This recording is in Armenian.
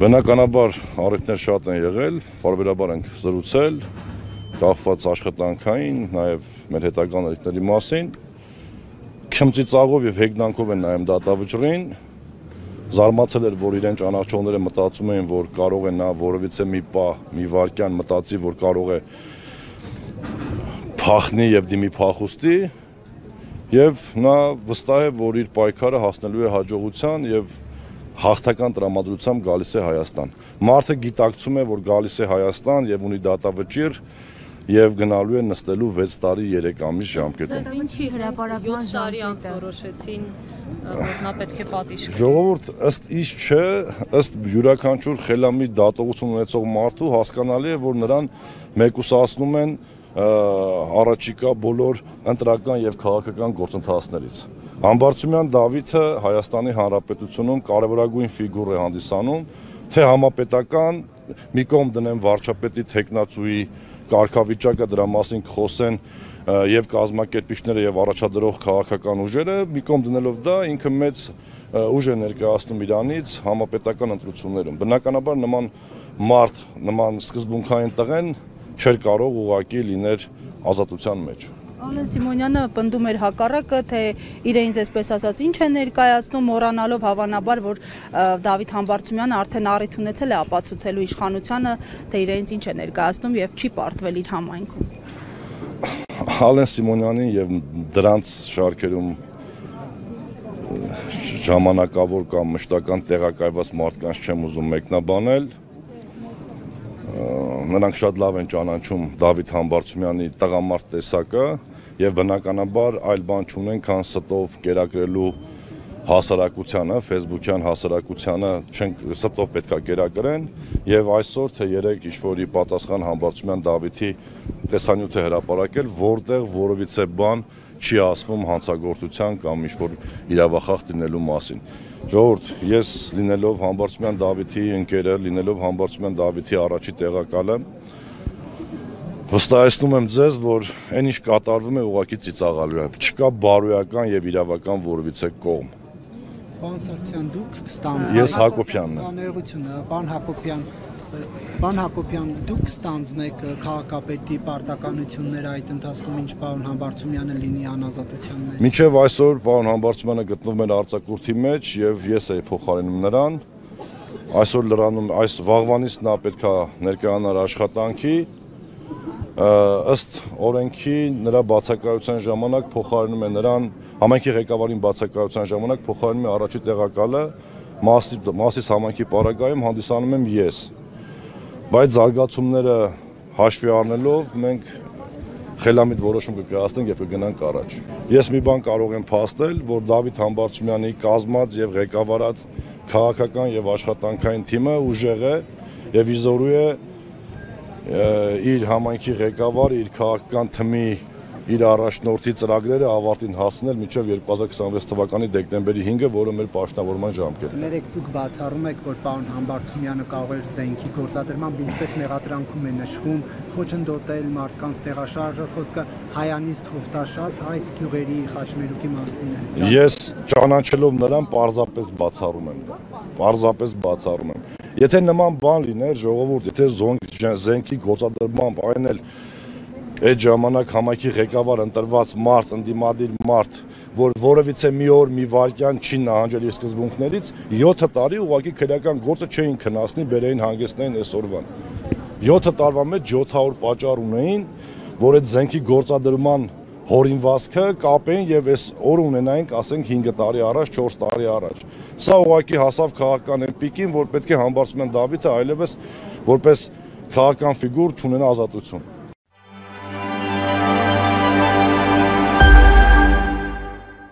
Բնականաբար առիթներ շատ են եղել, բարբերաբար ենք զրուցել, կախված աշխատանքային, նաև մեր հետագա ներկների մասին։ Քմծիծաղով եւ հեգնանքով են նայում դատավճռին, զարմացել էր, որ իրեն ճանաչողները մտածում էին, որ կարող է նա որևիցե մի պահ, մի վայրկյան մտածի, որ կարող է փախնի եւ դիմի փախուստի, եւ նա վստահ է, որ իր պայքարը հասնելու է հաջողության եւ հաղթական տրամադրությամբ գալիս է Հայաստան։ Մարդը գիտակցում է, որ գալիս է Հայաստան եւ ունի դատավճիռ եւ գնալու է նստելու 6 տարի 3 ամիս ժամկետում։ Ինչի հրապարակման 7 տարի անց որոշեցին, որ նա պետք է պատիժ կրի։ Ժողովուրդ, ըստ իս չէ, ըստ յուրաքանչյուր խելամիտ դատողություն ունեցող մարդու հասկանալի է, որ նրան մեկուսացնում են առաջիկա բոլոր ընտրական եւ քաղաքական գործընթացներից։ Համբարձումյան Դավիթը Հայաստանի Հանրապետությունում կարևորագույն ֆիգուր է հանդիսանում, թե համապետական մի կողմ դնեն վարչապետի թեկնածուի կարգավիճակը, դրա մասին կխոսեն եւ կազմակերպիչները եւ առաջադրող քաղաքական ուժերը, մի կողմ դնելով դա ինքը մեծ ուժ է ներկայացնում Իրանից համապետական ընտրություններում։ Բնականաբար նման մարդ, նման սկզբունքային տղեն չէր կարող ուղղակի լիներ ազատության մեջ։ Ալեն Սիմոնյանը պնդում էր հակառակը, թե իրենց այսպես ասած ինչ է ներկայացնում, մոռանալով հավանաբար, որ Դավիթ Համբարձումյանը արդեն առիթ ունեցել է ապացուցելու իշխանությանը, թե իրենց ինչ է ներկայացնում եւ չի պարտվել իր համայնքում։ Ալեն Սիմոնյանին եւ դրանց շարքերում ժամանակավոր կամ մշտական տեղակայված մարդկանց չեմ ուզում մեկնաբանել։ Նրանք շատ լավ են ճանաչում Դավիթ Համբարձումյանի տղամարդ տեսակը եւ բնականաբար այլ բան չունեն, քան ստով կերակրելու հասարակությանը, Facebook-յան հասարակությանը ստով պետքա կերակրեն եւ այսօր թե երեք ինչ-որ ի պատասխան Համբարձումյան Դավիթի տեսանյութ է հրապարակել, որտեղ որևիցե բան չի ասվում հանցագործության կամ ինչ-որ իրավախախտ լինելու մասին։ Ժողովուրդ, ես լինելով Համբարձումյան Դավիթի ընկերը, լինելով Համբարձումյան Դավիթի առաջի տեղակալը, վստահեցնում եմ ձեզ, որ այն ինչ կատարվում է ուղղակի ծիծաղալու է, չկա բարոյական եւ իրավական որևիցե կողմ։ Պարոն Սարգսյան, դուք կստանձնեք։ Ես Հակոբյանն եմ։ Ներողություն, Պարոն Հակոբյան, դուք կստանձնեք քաղաքապետի պարտականությունները այդ ընթացքում, ինչ պարոն Համբարձումյանը լինի անազատության մեջ։ Մինչև այսօր պարոն Համբարձումյանը գտնվում էր արձակուրդի մեջ եւ ես էի փոխարինում նրան։ Այսօր լրանում, այս վաղվանից նա պետքա ներկայանար աշխատանքի, ըստ օրենքի նրա բացակայության ժամանակ փոխարինում է նրան, համայնքի ղեկավարին բացակայության ժամանակ փոխարինում է առաջի տեղակալը, Մասիս համայնքի պարագայում հանդիսանում եմ ես։ Բայց զարգացումները հաշվի առնելով մենք խելամիտ որոշում կկայացնենք եւ կգնանք առաջ։ Ես մի բան կարող եմ փաստել, որ Դավիթ Համբարձումյանի կազմած եւ ղեկավարած քաղաքական եւ աշխատանքային թիմը ուժեղ է եւ իզորու է իր համայնքի ղեկավարը, իր քաղաքական թմի, իր առաջնորդի ծրագրերը ավարտին հասցնել մինչև 2026 թվականի դեկտեմբերի 5-ը, որը մեր պաշտպանման ժամկետն է։ Ներեք դուք բացառում եք, որ պարոն Համբարձումյանը կարող էր զենքի գործադրմամբ, ինչպես մեղադրանքում է նշվում, խոչընդոտել մարդկանց տեղաշարժը, խոսքը հայանիստ Հովտաշատ այդ գյուղերի խաչմերուկի մասին է։ Ես ճանաչելով նրան պարզապես բացառում եմ դա։ Պարզապես բացառում եմ։ Եթե նման բան լիներ, ժողովուրդ, եթե զենքի գործադրմամբ այն էլ այդ ժամանակ համայնքի ղեկավար ընտրված մարդ, ընդդիմադիր մարդ, որ որևիցե մի օր, մի վայրկյան չի նահանջել իր սկզբունքներից, 7 տարի ուղղակի քրեական գործը չէին քննեցնի, բերեին հանգեցնեին այսօրվան։ 7 տարվա մեջ 700 պատճառ ունեին, որ այդ զենքի գործադրման հորինվածքը կապեն եւ այս օր ունենայինք, ասենք 5 տարի առաջ, 4 տարի առաջ։ Սա ուղղակի հասավ քաղաքական այն պիկին, որ պետք է Համբարձումյան Դավիթը այլևս որպես քաղաքական ֆիգուր չունենա ազատություն։